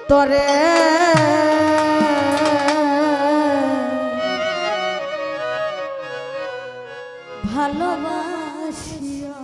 তোরে ভালোবাসিয়া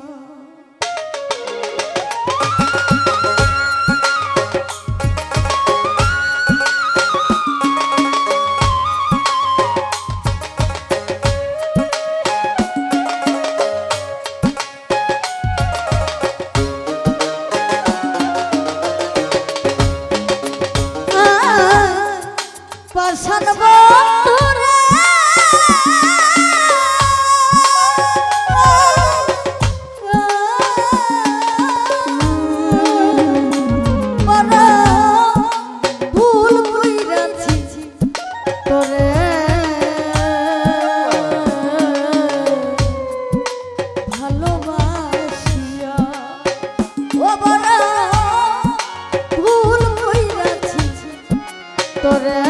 পাশান বন্ধুরে ভুল কইরাছি তোরে ভালোবাসিয়া ও বড় ভুল কইরাছি তোরে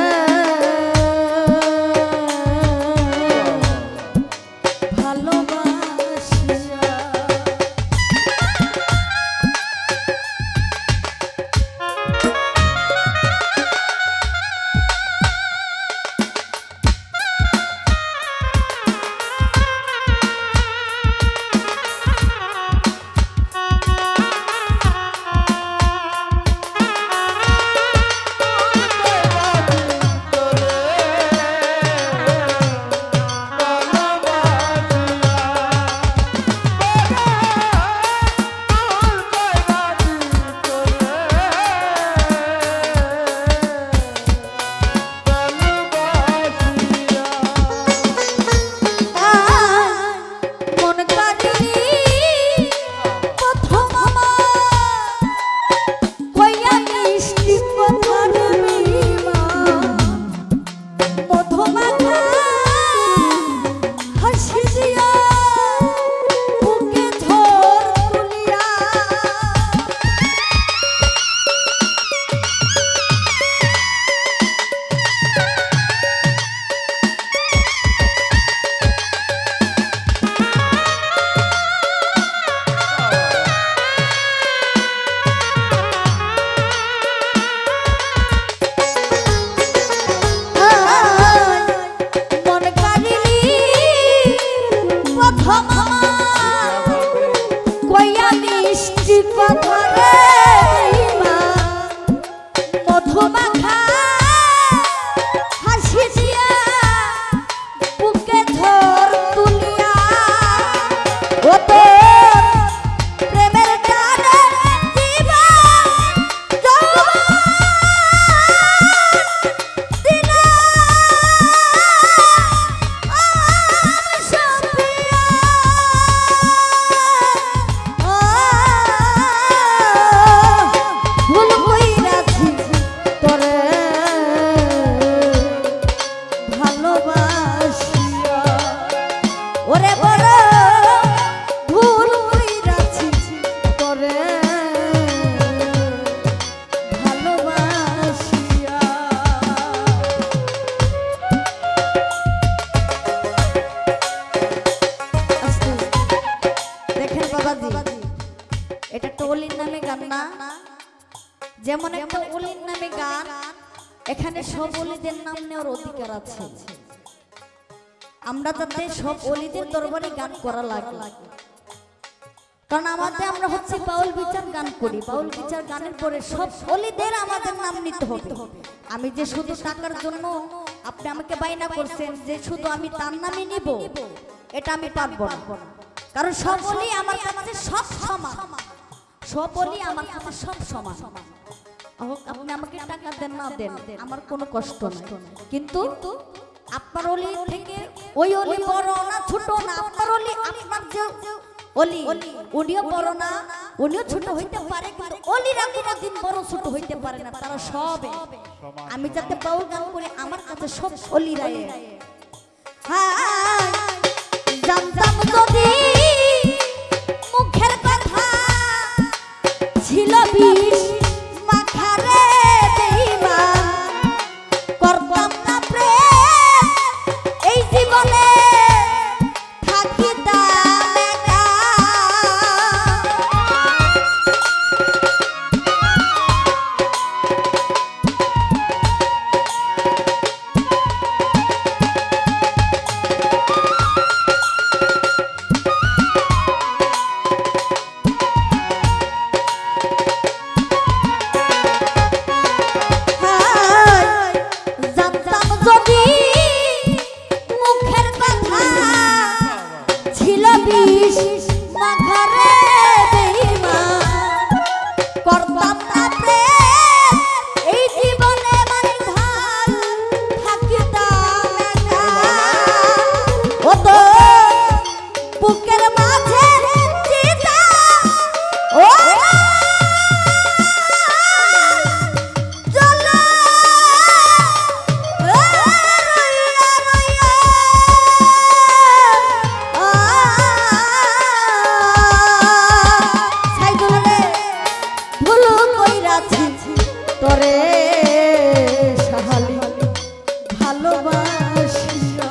যেমন একটা ওলির নামে গান এখানে সব ওলিদের নাম নেওয়ার অধিকার আছে আমরা যাতে সব ওলিদের দরবারে গান করা লাগে কারণ আমাদের আমরা হচ্ছে বাউল বিচার গান করি বাউল বিচার গানের পরে সব ওলিদের আমাদের নাম নিতে হবে আমি যে শুধু টাকার জন্য আপনি আমাকে বাইনা করছেন যে শুধু আমি তার নামই নিব এটা আমি পারবো না কারণ সব ওলি আমার কাছে সব সমান সব ওলি আমার কাছে সব সমান আপনি আমাকে টাকা দেন না দেন আমার কোনো কষ্ট নাই কিন্তু আপনার ওলি থেকে ওই ওলি বড় না ছোট না আপনার ওলি আপনার যে ওলি উনিও বড় না উনিও ছোট হইতে পারে কিন্তু ওলিরা কোনোদিন বড় ছোট হইতে পারে না তারা সবে আমি যাতে বাউল গান করি আমার কাছে সব ওলিরাই হ্যাঁ জানতাম যদি মুখের কথা ছিল বিষ মাখারে বেঈমান করতাম না প্রেম এই জীবনে থাকিতাম একা বিষ মাখারে বেঈমান করতাম না প্রেম এই জীবনে মানে ভাল থাকিতাম একা ও তো বুকের মাঝে চিতা ও তোরে সাহালি ভালোবাসিয়া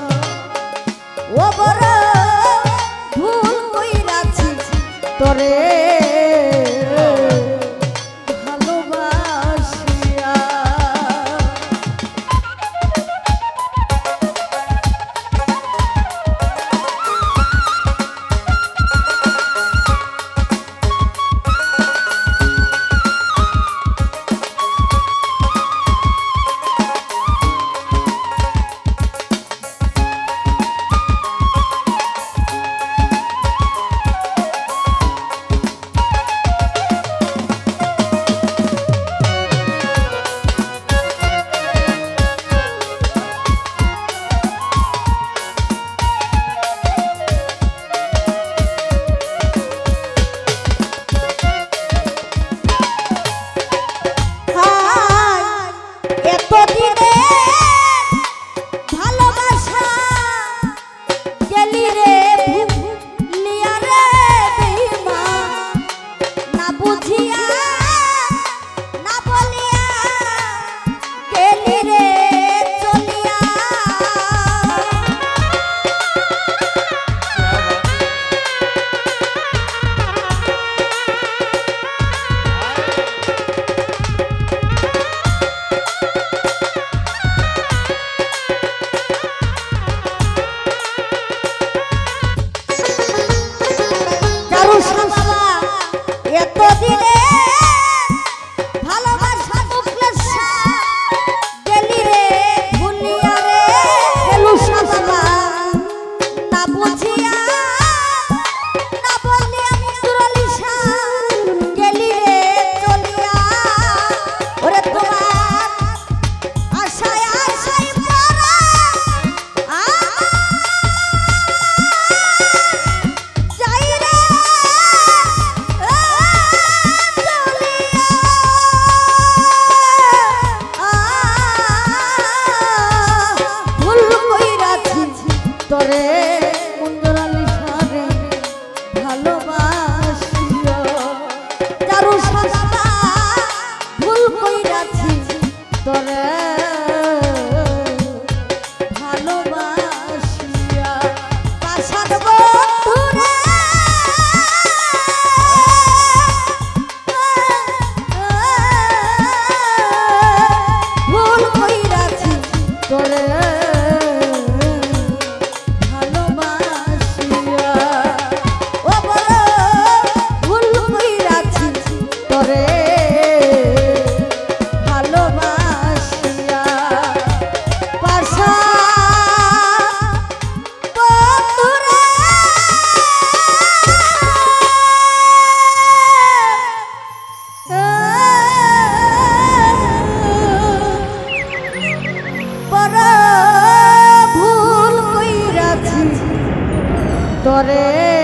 ও বড় ভুল কইরাছি তোরে ভালোবাসিয়া তোরে মুন্দরালি সারে ভালোবাসিয়া যারু সাজা ভুল কইরাছি তোরে ভালোবাসিয়া পাশার বন্ধুরে ভুল কইরাছি তোরে তোরে